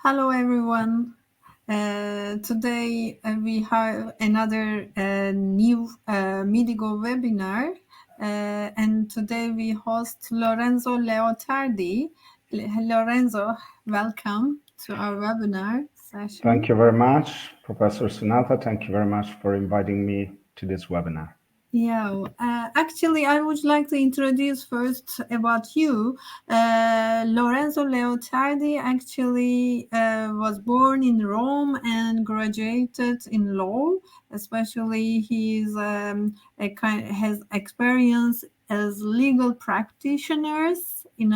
Hello, everyone. Today we have another new MiDiGo webinar, and today we host Lorenzo Leotardi. Lorenzo, welcome to our webinar session. Thank you very much, Professor Sunata. Thank you very much for inviting me to this webinar. Yeah, actually, I would like to introduce first about you. Lorenzo Leotardi actually was born in Rome and graduated in law. Especially, has experience as legal practitioners in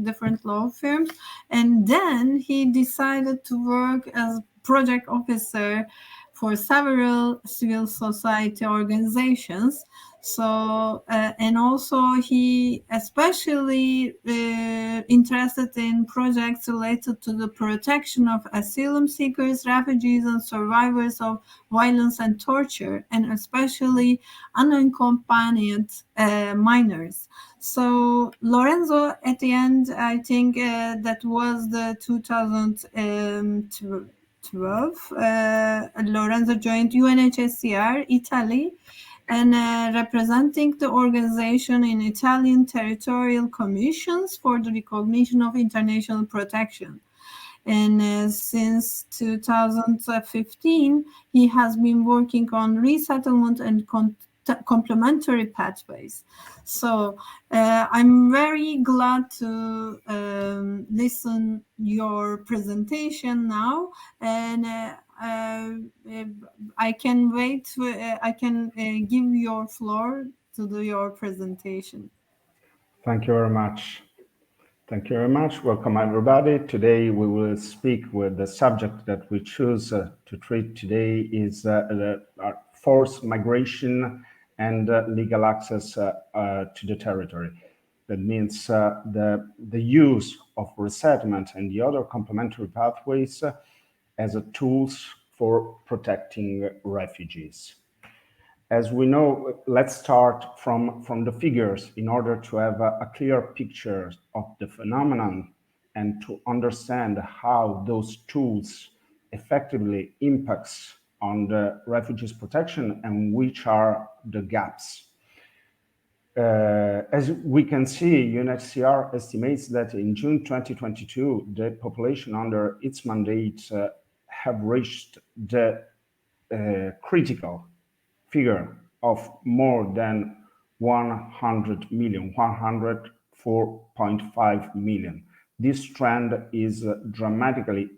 different law firms, and then he decided to work as project officer for several civil society organizations. So, and also he especially interested in projects related to the protection of asylum seekers, refugees, and survivors of violence and torture, and especially unaccompanied minors. So, Lorenzo, at the end, I think that was the 2012. Lorenzo joined UNHCR Italy and representing the organization in Italian territorial commissions for the recognition of international protection. And since 2015, he has been working on resettlement and complementary pathways. So I'm very glad to listen your presentation now, and I can wait. I can give your floor to do your presentation. Thank you very much. Thank you very much. Welcome, everybody. Today we will speak with the subject that we choose to treat today is forced migration and legal access to the territory. That means the use of resettlement and the other complementary pathways as a tools for protecting refugees. As we know, let's start from the figures in order to have a clear picture of the phenomenon and to understand how those tools effectively impacts on the refugees protection and which are the gaps. As we can see, UNHCR estimates that in June 2022, the population under its mandate have reached the critical figure of more than 100 million, 104.5 million. This trend is dramatically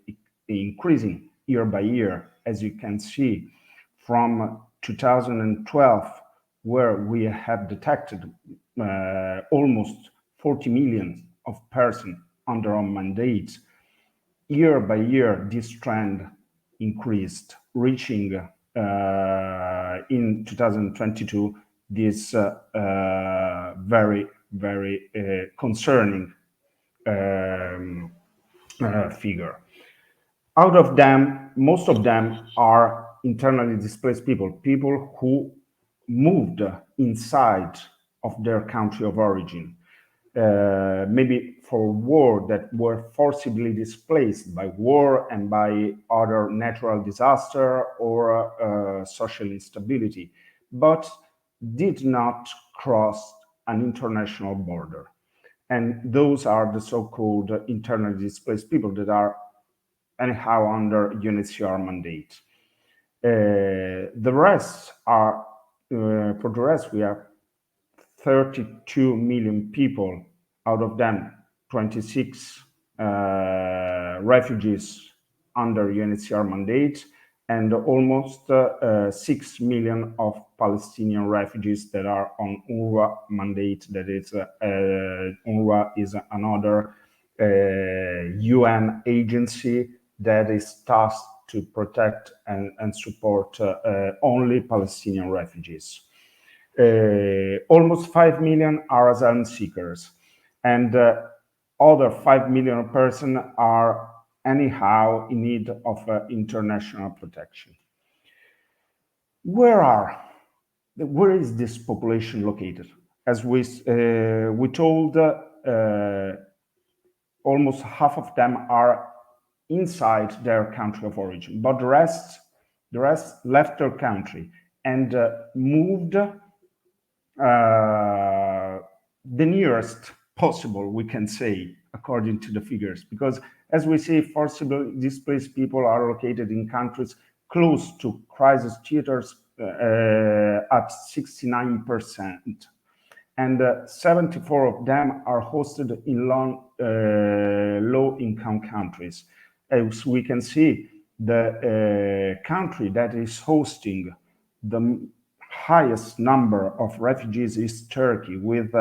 increasing year by year, as you can see from 2012, where we have detected almost 40 million of persons under our mandate. Year by year, this trend increased, reaching in 2022 this very, very concerning figure. Out of them, most of them are internally displaced people, people who moved inside of their country of origin, maybe for war, that were forcibly displaced by war and by other natural disaster or social instability, but did not cross an international border. And those are the so-called internally displaced people that are anyhow under UNHCR mandate. The rest are, for the rest, we have 32 million people, out of them 26 refugees under UNHCR mandate, and almost 6 million of Palestinian refugees that are on UNRWA mandate. That is, UNRWA is another UN agency that is tasked to protect and support only Palestinian refugees. Almost 5 million are asylum seekers, and other 5 million persons are anyhow in need of international protection. Where is this population located? As we told, almost half of them are inside their country of origin, but the rest left their country and moved the nearest possible, we can say, according to the figures, because as we see, forcibly displaced people are located in countries close to crisis theaters at 69%, and 74 of them are hosted in low-income countries. As we can see, the country that is hosting the highest number of refugees is Turkey, with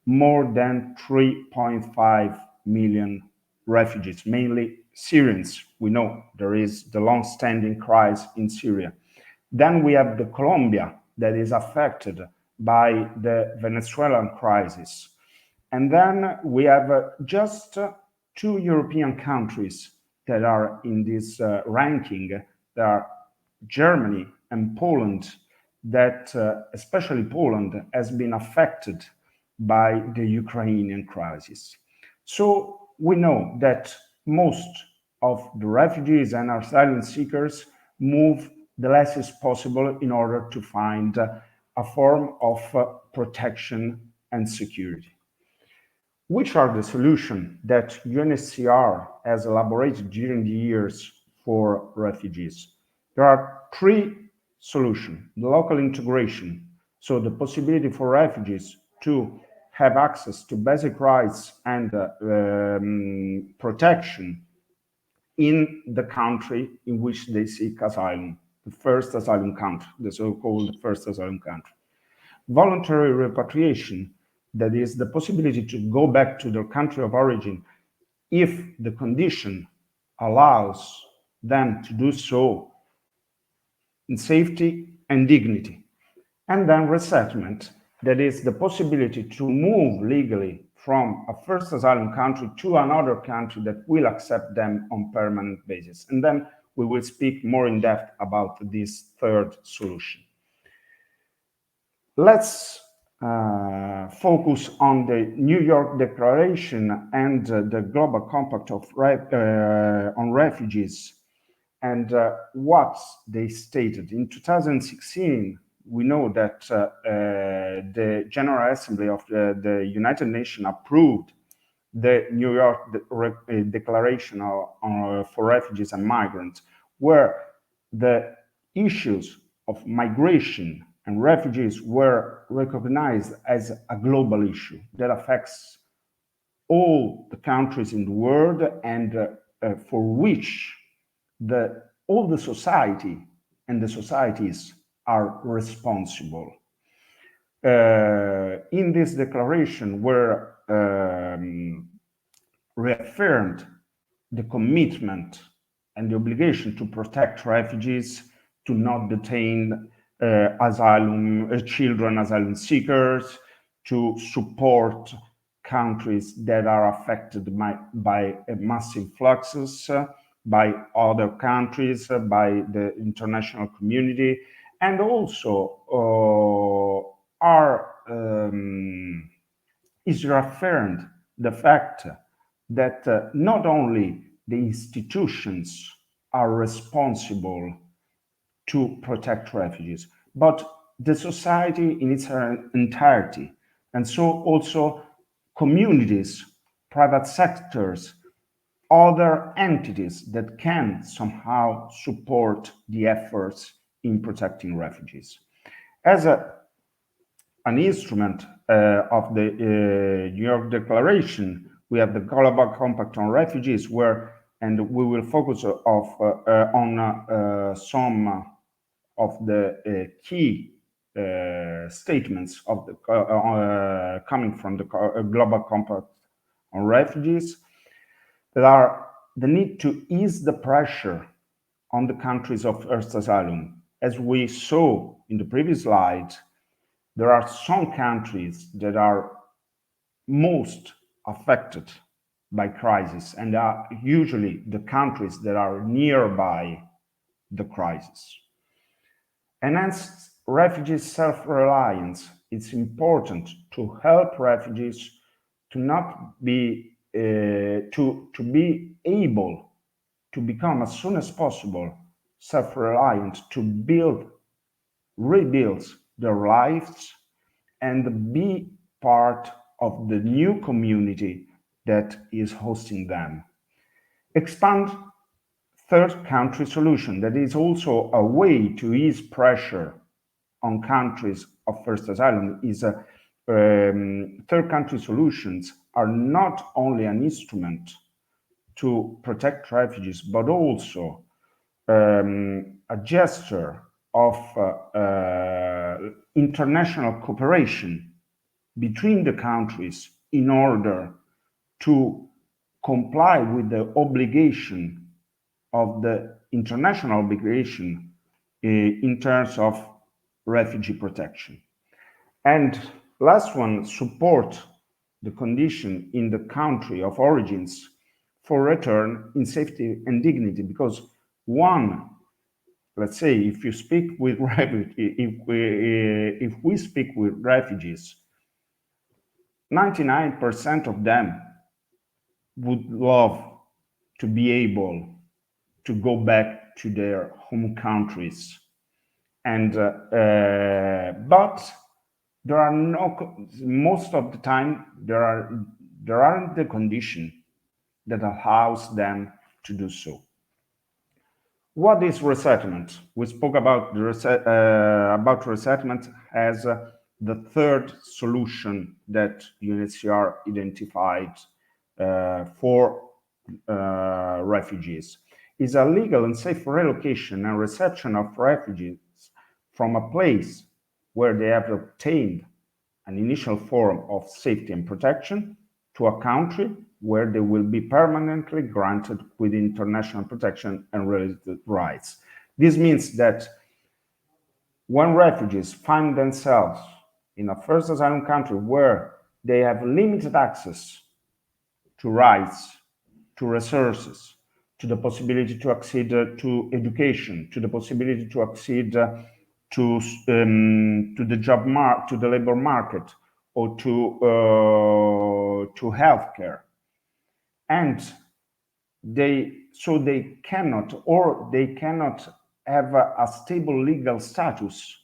more than 3.5 million refugees, mainly Syrians. We know there is the long-standing crisis in Syria. Then we have the Colombia that is affected by the Venezuelan crisis. And then we have just two European countries that are in this ranking. There are Germany and Poland, that especially Poland has been affected by the Ukrainian crisis. So we know that most of the refugees and asylum seekers move the lessest possible in order to find a form of protection and security. Which are the solutions that UNHCR has elaborated during the years for refugees? There are three solutions. The local integration, so the possibility for refugees to have access to basic rights and protection in the country in which they seek asylum, the first asylum country, the so-called first asylum country. Voluntary repatriation, that is the possibility to go back to their country of origin if the condition allows them to do so in safety and dignity. And then resettlement, that is the possibility to move legally from a first asylum country to another country that will accept them on permanent basis. And then we will speak more in depth about this third solution. Let's focus on the New York Declaration and the Global Compact on Refugees and what they stated. In 2016, we know that the General Assembly of the United Nations approved the New York Declaration for Refugees and Migrants, where the issues of migration and refugees were recognized as a global issue that affects all the countries in the world and for which all the society and the societies are responsible. In this declaration were reaffirmed the commitment and the obligation to protect refugees, to not detain children, asylum seekers, to support countries that are affected by massive fluxes, by other countries, by the international community, and also is reaffirmed the fact that not only the institutions are responsible to protect refugees, but the society in its entirety. And so also communities, private sectors, other entities that can somehow support the efforts in protecting refugees. As an instrument of the New York Declaration, we have the Global Compact on Refugees, and we will focus on some of the key statements of the coming from the Global Compact on Refugees, that are the need to ease the pressure on the countries of first asylum. As we saw in the previous slide, there are some countries that are most affected by crisis and are usually the countries that are nearby the crisis. Enhance refugees' self-reliance. It's important to help refugees to not be to be able to become as soon as possible self-reliant, to rebuild their lives and be part of the new community that is hosting them. Expand third country solution, that is also a way to ease pressure on countries of first asylum. Third country solutions are not only an instrument to protect refugees, but also a gesture of international cooperation between the countries in order to comply with the obligation of the international obligation in terms of refugee protection. And last one, support the condition in the country of origins for return in safety and dignity, because one, let's say, if you speak with if we speak with refugees, 99% of them would love to be able to go back to their home countries, and but there are most of the time there aren't the condition that allows them to do so. What is resettlement? We spoke about resettlement as the third solution that UNHCR identified for refugees. Is a legal and safe relocation and reception of refugees from a place where they have obtained an initial form of safety and protection to a country where they will be permanently granted with international protection and related rights. This means that when refugees find themselves in a first asylum country where they have limited access to rights, to resources, to the possibility to accede to education, to the possibility to accede to the labor market, or to healthcare, and they cannot have a stable legal status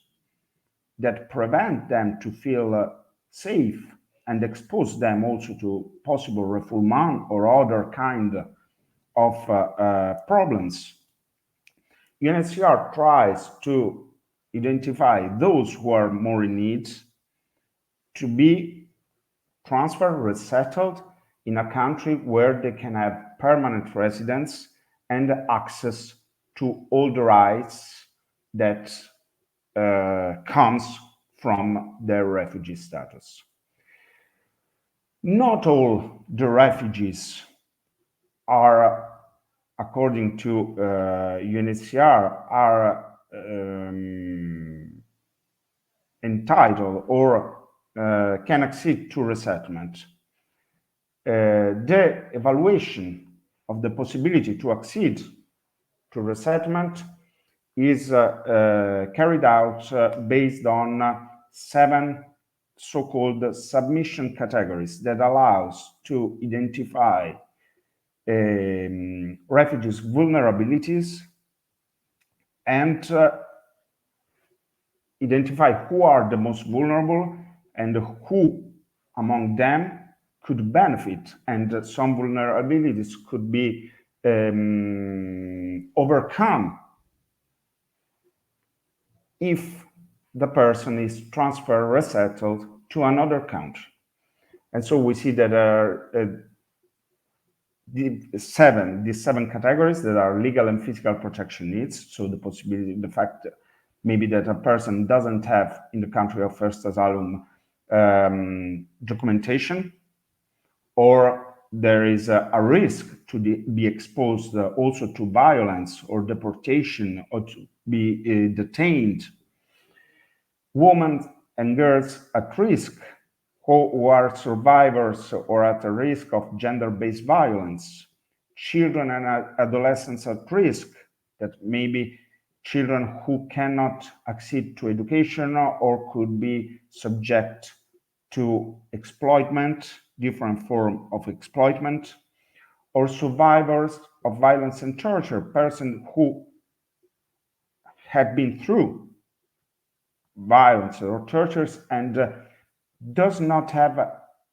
that prevent them to feel safe and expose them also to possible refoulement or other kind of problems. UNHCR tries to identify those who are more in need to be transferred, resettled in a country where they can have permanent residence and access to all the rights that comes from their refugee status. Not all the refugees are, according to UNHCR, are entitled or can accede to resettlement. The evaluation of the possibility to accede to resettlement is carried out based on 7 so-called submission categories that allows to identify refugees' vulnerabilities and identify who are the most vulnerable and who among them could benefit, and some vulnerabilities could be overcome if the person is transferred, resettled to another country. And so we see that these 7 categories that are legal and physical protection needs. So the possibility, the fact that maybe that a person doesn't have in the country of first asylum documentation, or there is a risk to be exposed also to violence or deportation, or to be detained. Women and girls at risk, who are survivors or at a risk of gender-based violence. Children and adolescents at risk, that maybe children who cannot accede to education or could be subject to exploitment, different form of exploitment, or survivors of violence and torture, person who had been through violence or tortures and does not have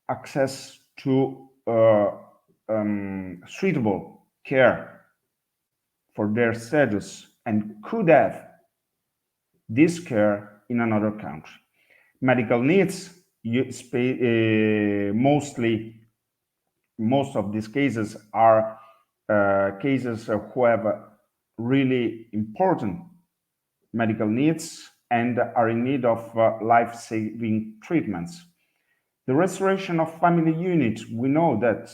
access to suitable care for their status and could have this care in another country. Medical needs, most of these cases are cases who have really important medical needs and are in need of life-saving treatments. The restoration of family units, we know that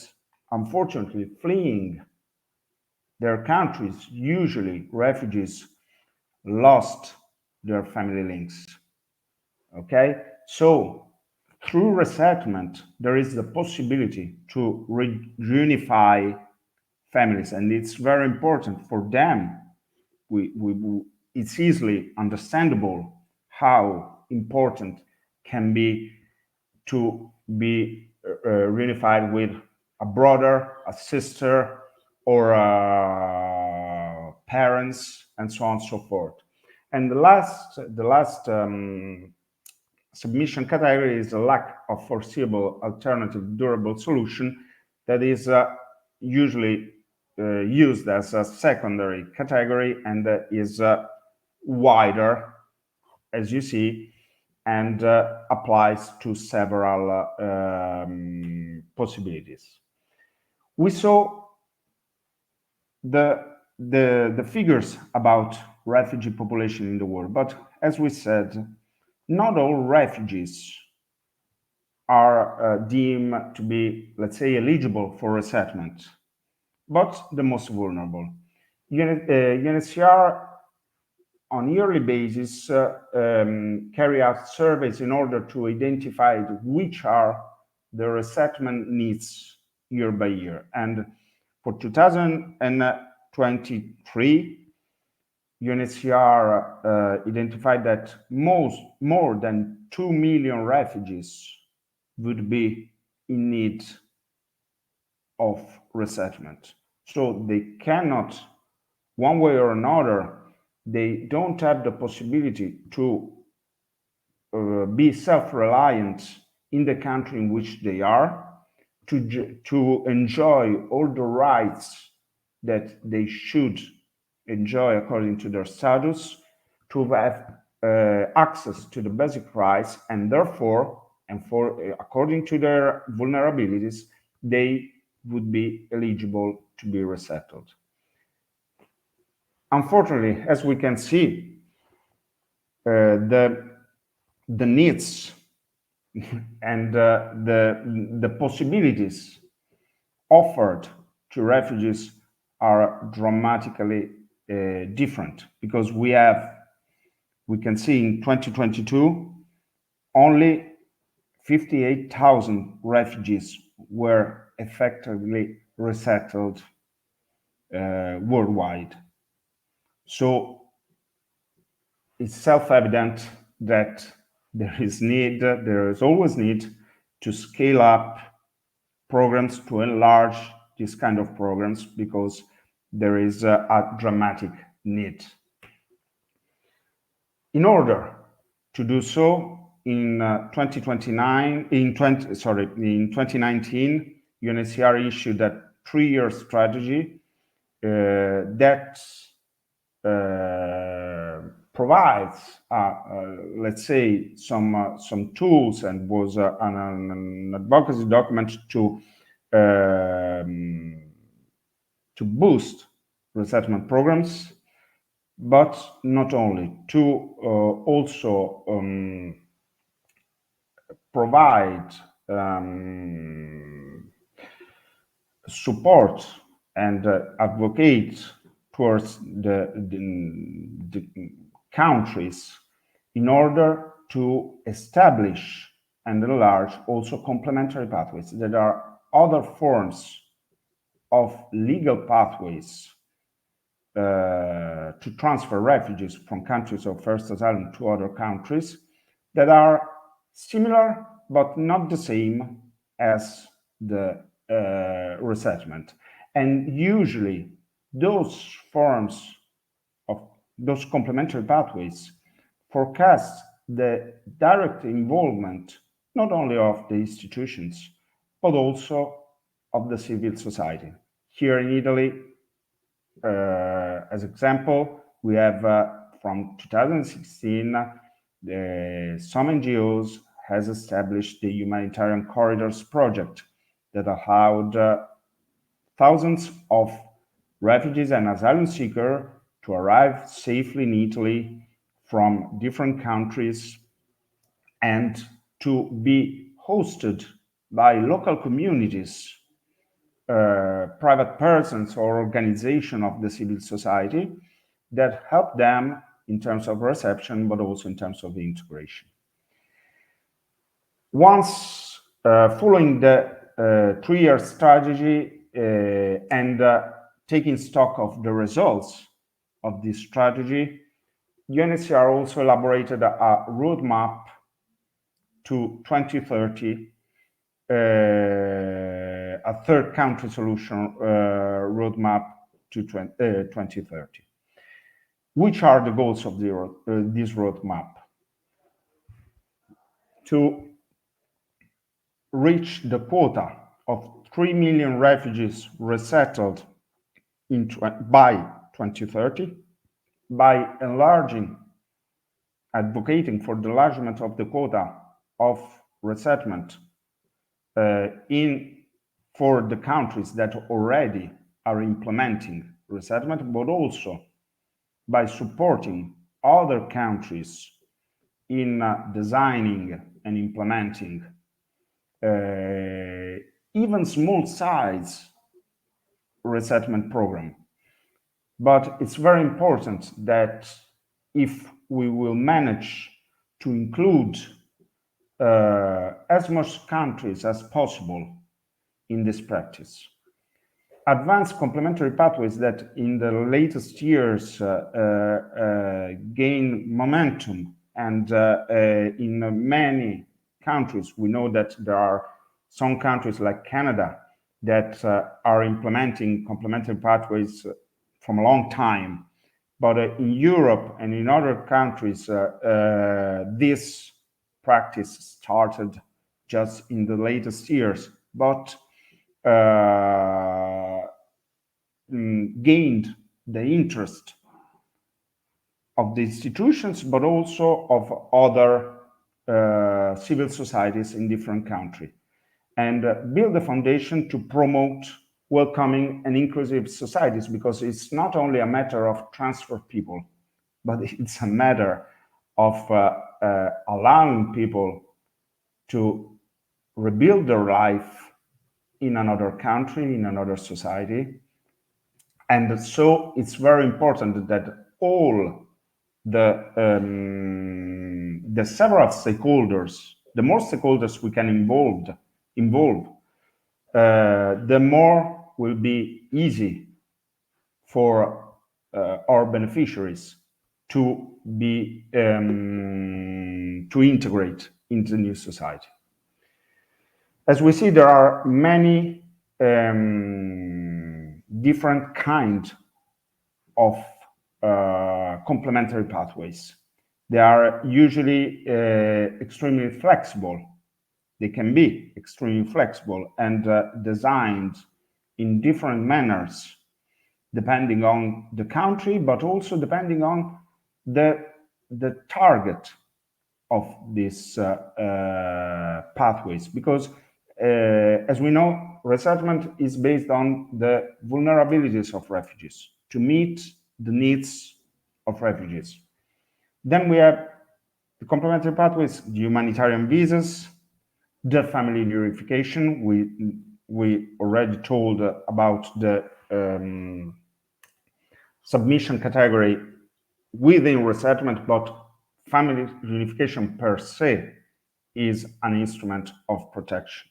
unfortunately fleeing their countries, usually refugees, lost their family links. Okay, so through resettlement, there is the possibility to reunify families, and it's very important for them. It's easily understandable how important can be to be reunified with a brother, a sister, or parents, and so on and so forth. And the last submission category is a lack of foreseeable alternative durable solution that is usually used as a secondary category and is wider, as you see, and applies to several possibilities. We saw the figures about refugee population in the world, but as we said, not all refugees are deemed to be, let's say, eligible for resettlement, but the most vulnerable. UNHCR on a yearly basis carry out surveys in order to identify which are the resettlement needs year by year. And for 2023, UNHCR identified that more than 2 million refugees would be in need of resettlement. So they cannot, one way or another, they don't have the possibility to be self-reliant in the country in which they are, to enjoy all the rights that they should enjoy according to their status, to have access to the basic rights, and therefore, according to their vulnerabilities, they would be eligible to be resettled. Unfortunately, as we can see, the needs and the possibilities offered to refugees are dramatically different, because we can see in 2022 only 58,000 refugees were effectively resettled worldwide. So it's self-evident that there is always need to scale up programs, to enlarge this kind of programs, because there is a dramatic need. In order to do so, in 2019, UNHCR issued a 3-year strategy that provides, let's say, some tools, and was an advocacy document to boost resettlement programs, but not only, to also provide support and advocate towards the countries in order to establish and enlarge also complementary pathways. There are other forms of legal pathways to transfer refugees from countries of first asylum to other countries that are similar but not the same as the resettlement. And usually those forms of those complementary pathways forecast the direct involvement not only of the institutions, but also of the civil society. Here in Italy, as example, we have from 2016, some NGOs has established the Humanitarian Corridors Project that allowed thousands of refugees and asylum seekers to arrive safely in Italy from different countries and to be hosted by local communities, private persons or organization of the civil society that help them in terms of reception, but also in terms of integration. Once following the 3-year strategy and taking stock of the results of this strategy, UNHCR also elaborated a roadmap to 2030, a third country solution roadmap to 2030. Which are the goals of this roadmap? To reach the quota of 3 million refugees resettled by 2030, by advocating for the enlargement of the quota of resettlement for the countries that already are implementing resettlement, but also by supporting other countries in designing and implementing even small size resettlement program. But it's very important that if we will manage to include as much countries as possible in this practice, advanced complementary pathways that in the latest years gain momentum, and in many countries we know that there are some countries like Canada that are implementing complementary pathways from a long time, but in Europe and in other countries this practice started just in the latest years, but gained the interest of the institutions, but also of other civil societies in different countries, and build a foundation to promote welcoming and inclusive societies, because it's not only a matter of transfer people, but it's a matter of allowing people to rebuild their life in another country, in another society. And so it's very important that all the several stakeholders, the more stakeholders we can involve, the more will be easy for our beneficiaries to be to integrate into the new society. As we see, there are many different kinds of complementary pathways. They are usually extremely flexible. They can be extremely flexible and designed in different manners, depending on the country, but also depending on the target of these pathways. Because as we know, resettlement is based on the vulnerabilities of refugees, to meet the needs of refugees. Then we have the complementary pathways, the humanitarian visas, the family reunification. We already told about the submission category within resettlement, but family reunification per se is an instrument of protection.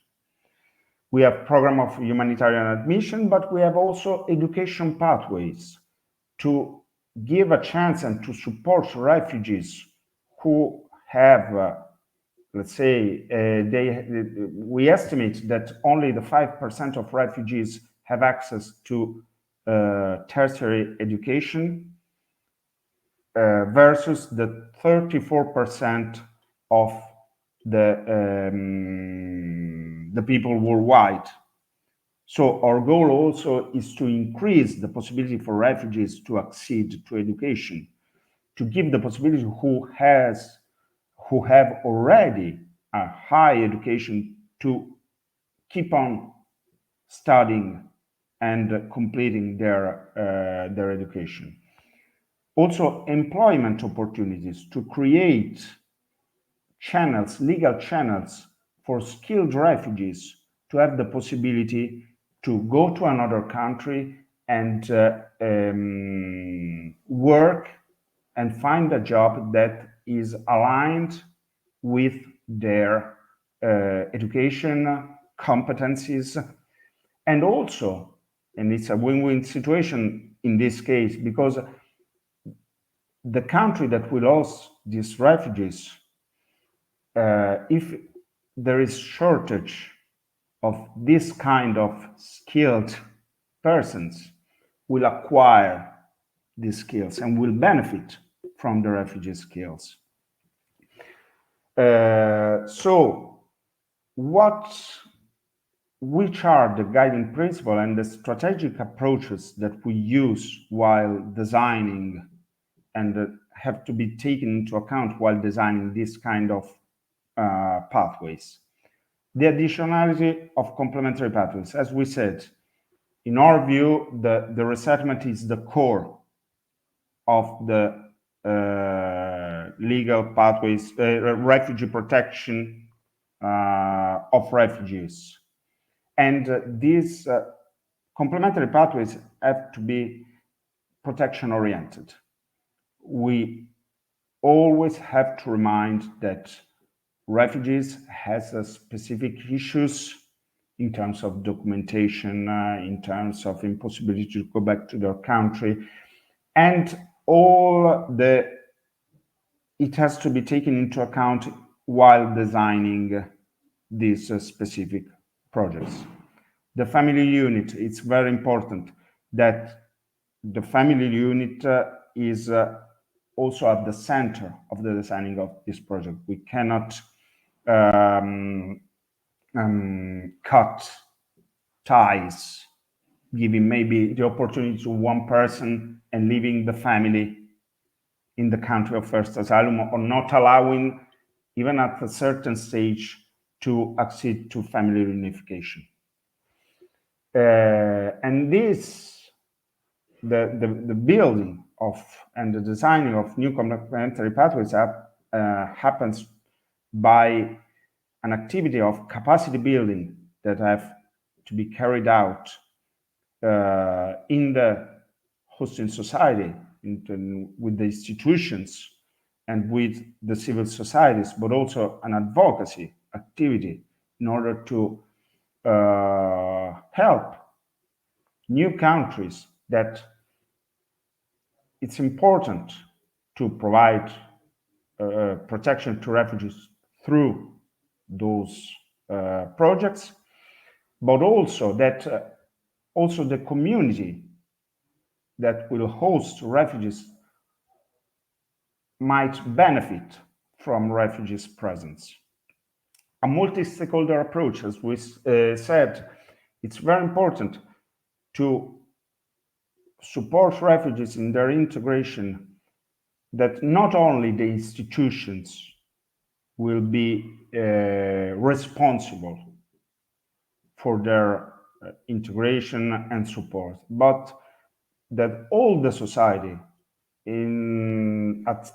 We have program of humanitarian admission, but we have also education pathways to give a chance and to support refugees who have, let's say, we estimate that only the 5% of refugees have access to tertiary education versus the 34% of the people worldwide. So our goal also is to increase the possibility for refugees to accede to education, to give the possibility who have already a high education to keep on studying and completing their education. Also, employment opportunities to create channels, legal channels for skilled refugees to have the possibility to go to another country and work and find a job that is aligned with their education competencies. And also, and it's a win-win situation in this case, because the country that will host these refugees, if there is shortage of this kind of skilled persons, will acquire these skills and will benefit from the refugee skills. So which are the guiding principles and the strategic approaches that we use while designing and have to be taken into account while designing this kind of pathways? The additionality of complementary pathways. As we said, in our view, the resettlement is the core of the legal pathways, refugee protection of refugees. And these complementary pathways have to be protection oriented. We always have to remind that refugees has specific issues in terms of documentation, in terms of impossibility to go back to their country, and it has to be taken into account while designing these specific projects. The family unit, it's very important that the family unit is also at the center of the designing of this project. We cannot cut ties, giving maybe the opportunity to one person and leaving the family in the country of first asylum, or not allowing, even at a certain stage, to accede to family reunification. And the building of and the designing of new complementary pathways happens by an activity of capacity building that have to be carried out in the hosting society, with the institutions and with the civil societies, but also an advocacy activity in order to help new countries that it's important to provide protection to refugees through those projects, but also that also the community that will host refugees might benefit from refugees' presence. A multi-stakeholder approach, as we said, it's very important to support refugees in their integration, that not only the institutions will be responsible for their integration and support, but that all the society at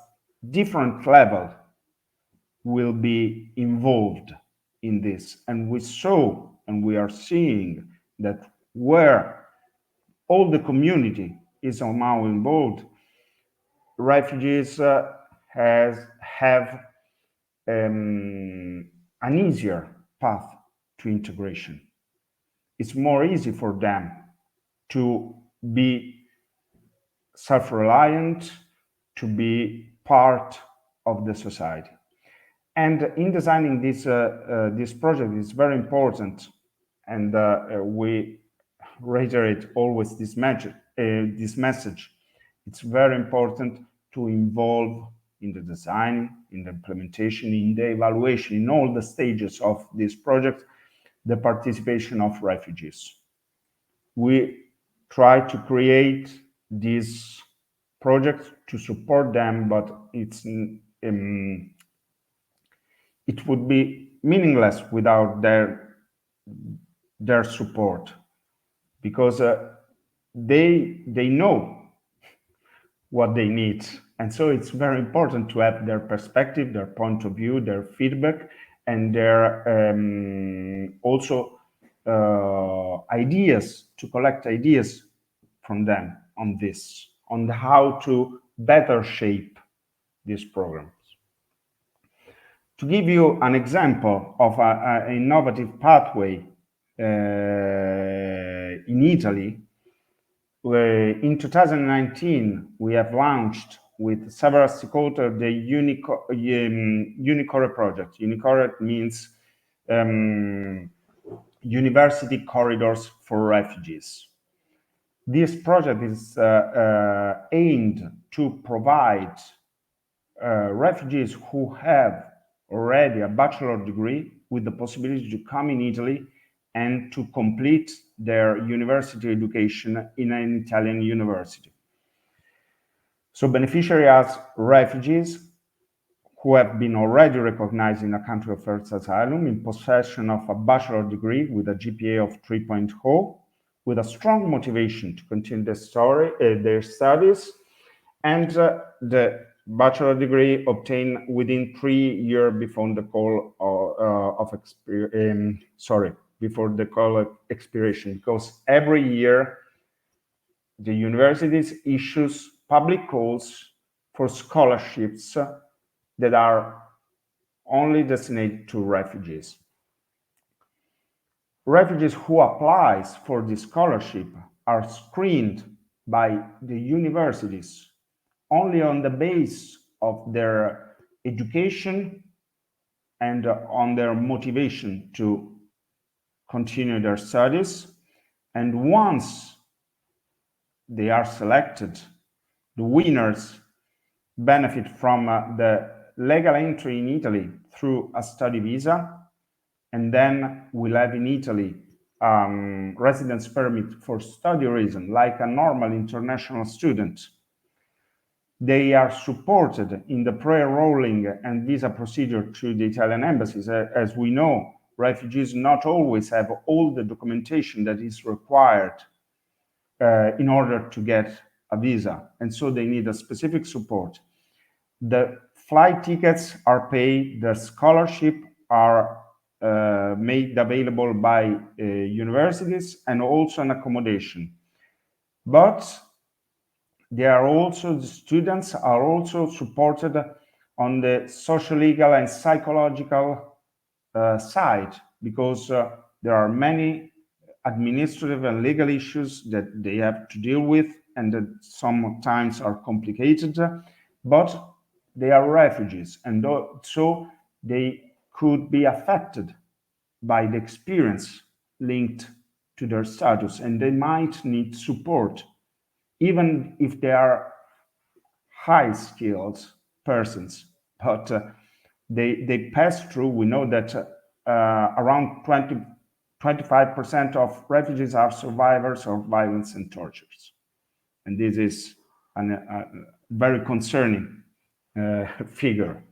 different level will be involved in this. And we saw and we are seeing that where all the community is somehow involved, refugees have an easier path to integration. It's more easy for them to be self-reliant, to be part of the society. And in designing this project, it's very important, and we reiterate always this message. It's very important to involve in the design, in the implementation, in the evaluation, in all the stages of this project, the participation of refugees. We try to create this project to support them, but it would be meaningless without their support, because they know what they need, and so it's very important to have their perspective, their point of view, their feedback, and their also ideas, to collect ideas from them on this, on how to better shape these programs. To give you an example of an innovative pathway in Italy, in 2019, we have launched with several stakeholders the Unicore project. Unicore means University Corridors for Refugees. This project is aimed to provide refugees who have already a bachelor degree with the possibility to come in Italy and to complete their university education in an Italian university. So beneficiaries are refugees who have been already recognized in a country of first asylum, in possession of a bachelor degree with a GPA of 3.0, with a strong motivation to continue their studies, and the bachelor degree obtained within 3 years before the call expiration, because every year the universities issues public calls for scholarships that are only destined to refugees. Refugees who apply for this scholarship are screened by the universities only on the basis of their education and on their motivation to continue their studies. And once they are selected, the winners benefit from the legal entry in Italy through a study visa, and then will have in Italy residence permit for study reason, like a normal international student. They are supported in the pre-enrolling and visa procedure through the Italian embassies. As we know, refugees not always have all the documentation that is required in order to get a visa, and so they need a specific support. The flight tickets are paid, the scholarship are made available by universities, and also an accommodation. But the students are also supported on the social, legal, and psychological side, because there are many administrative and legal issues that they have to deal with, and that sometimes are complicated, but they are refugees, and so they could be affected by the experience linked to their status, and they might need support, even if they are high-skilled persons. But they pass through. We know that around 25% of refugees are survivors of violence and tortures. And this is a very concerning figure.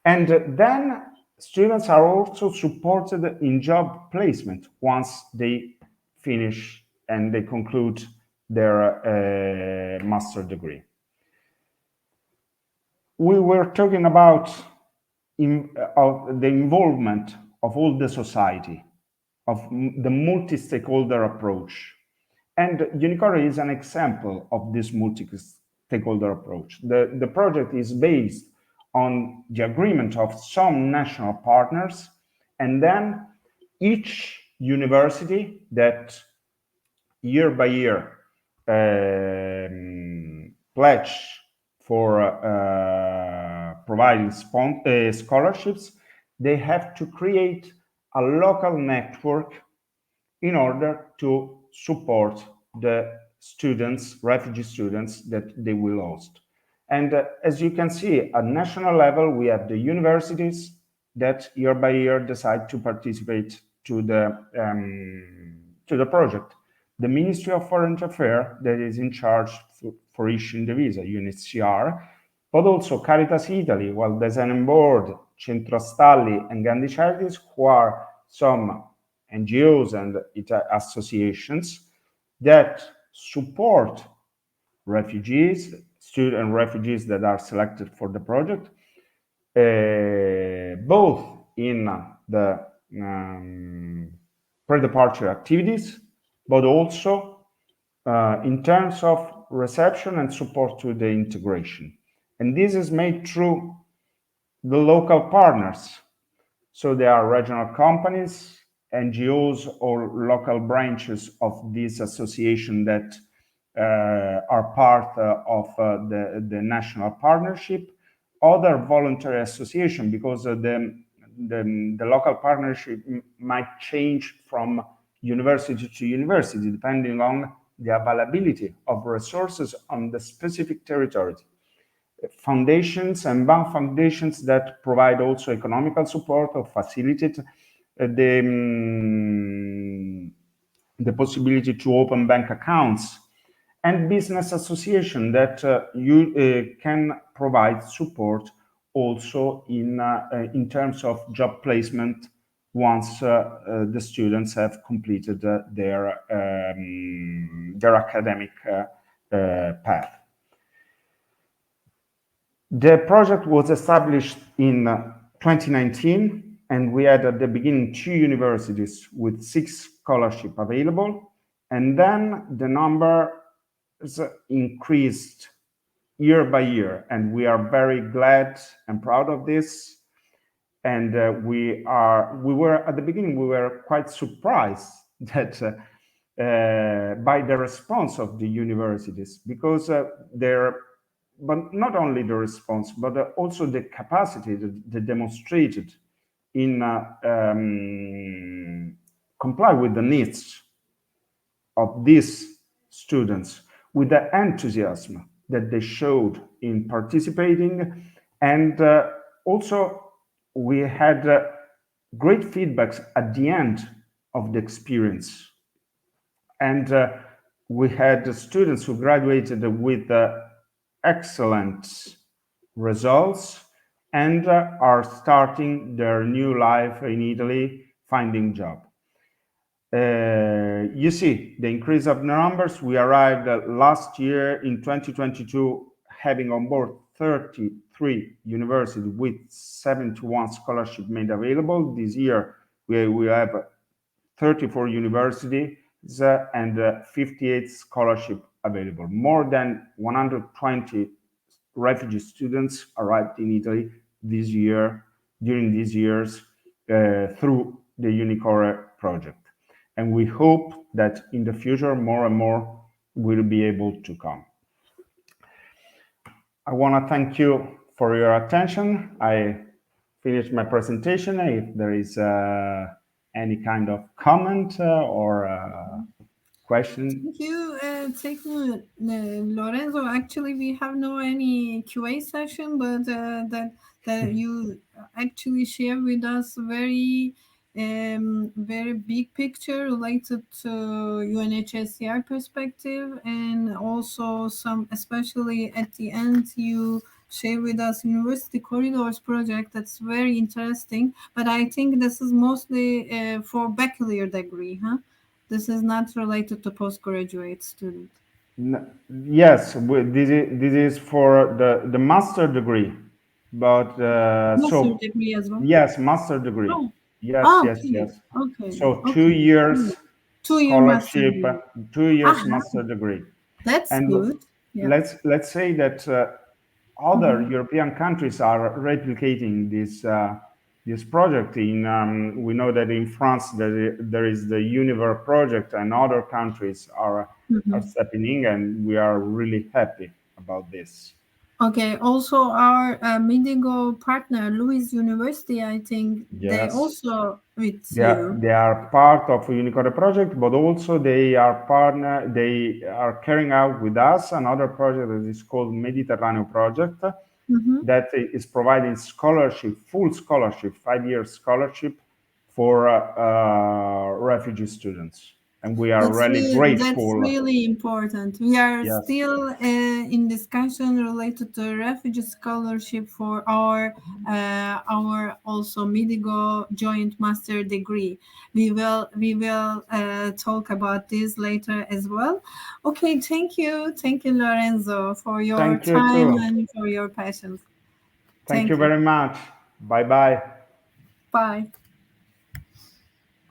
And then students are also supported in job placement once they finish and they conclude their master degree. We were talking about the involvement of all the society, of the multi-stakeholder approach. And Unicore is an example of this multi-stakeholder approach. The project is based on the agreement of some national partners, and then each university that year by year pledge for providing scholarships, they have to create a local network in order to support the students, refugee students that they will host. And as you can see, at national level, we have the universities that year by year decide to participate to the project. The Ministry of Foreign Affairs that is in charge for issuing the visa, UNHCR, but also Caritas Italy, World Design Board, Centro Stalli, and Gandhi Charities, who are some NGOs and associations that support refugees, student refugees that are selected for the project, both in the pre-departure activities, but also in terms of reception and support to the integration. And this is made through the local partners. So there are regional companies, NGOs, or local branches of this association that are part of the national partnership, other voluntary association, because the local partnership might change from university to university, depending on the availability of resources on the specific territory. Foundations and bank foundations that provide also economical support or facilitate the possibility to open bank accounts, and business association that you can provide support also in terms of job placement once the students have completed their academic path. The project was established in 2019, and we had at the beginning 2 universities with 6 scholarships available, and then the number is increased year by year, and we are very glad and proud of this. And we were at the beginning, we were quite surprised that by the response of the universities, because but not only the response, but also the capacity that demonstrated in comply with the needs of these students, with the enthusiasm that they showed in participating. And also we had great feedbacks at the end of the experience. And we had students who graduated with excellent results and are starting their new life in Italy, finding job. You see the increase of the numbers. We arrived last year in 2022 having on board 33 universities with 71 scholarships made available. This year we have 34 universities and 58 scholarships available. More than 120 refugee students arrived in Italy this year, during these years, through the Unicore project. And we hope that in the future, more and more will be able to come. I want to thank you for your attention. I finished my presentation. If there is any kind of comment or question. Thank you, Lorenzo. Actually, we have no any QA session, but that you actually share with us very big picture related to UNHCR perspective, and also some, especially at the end, you share with us University Corridors project. That's very interesting. But I think this is mostly for bachelor degree, huh? This is not related to postgraduate student. Yes, this is for the master degree, but Master so degree as well. yes, master degree. Oh, Yes, yes, okay, yes. okay, So 2 okay. years 2 year master scholarship, degree. 2 years Aha, master degree. that's And good. Yeah. let's say that other Mhm. European countries are replicating this project. We know that in France there is the Univer project, and other countries are Mhm. stepping in, and we are really happy about this. Okay. Also, our MiDiGo partner, Louis University, I think they Yes. also with They you. they are part of a Unicode project, but also they are partner. They are carrying out with us another project that is called Mediterranean Project, Mm-hmm. that is providing scholarship, full scholarship, 5 year scholarship for refugee students, and we are really That's grateful. really important. We are Yes, still in discussion related to refugee scholarship for our also MiDiGo joint master degree. We will talk about this later as well. Okay, thank you, Lorenzo, for your thank you time too. and for your passion. Thank you Thank you. very much. Bye bye. Bye.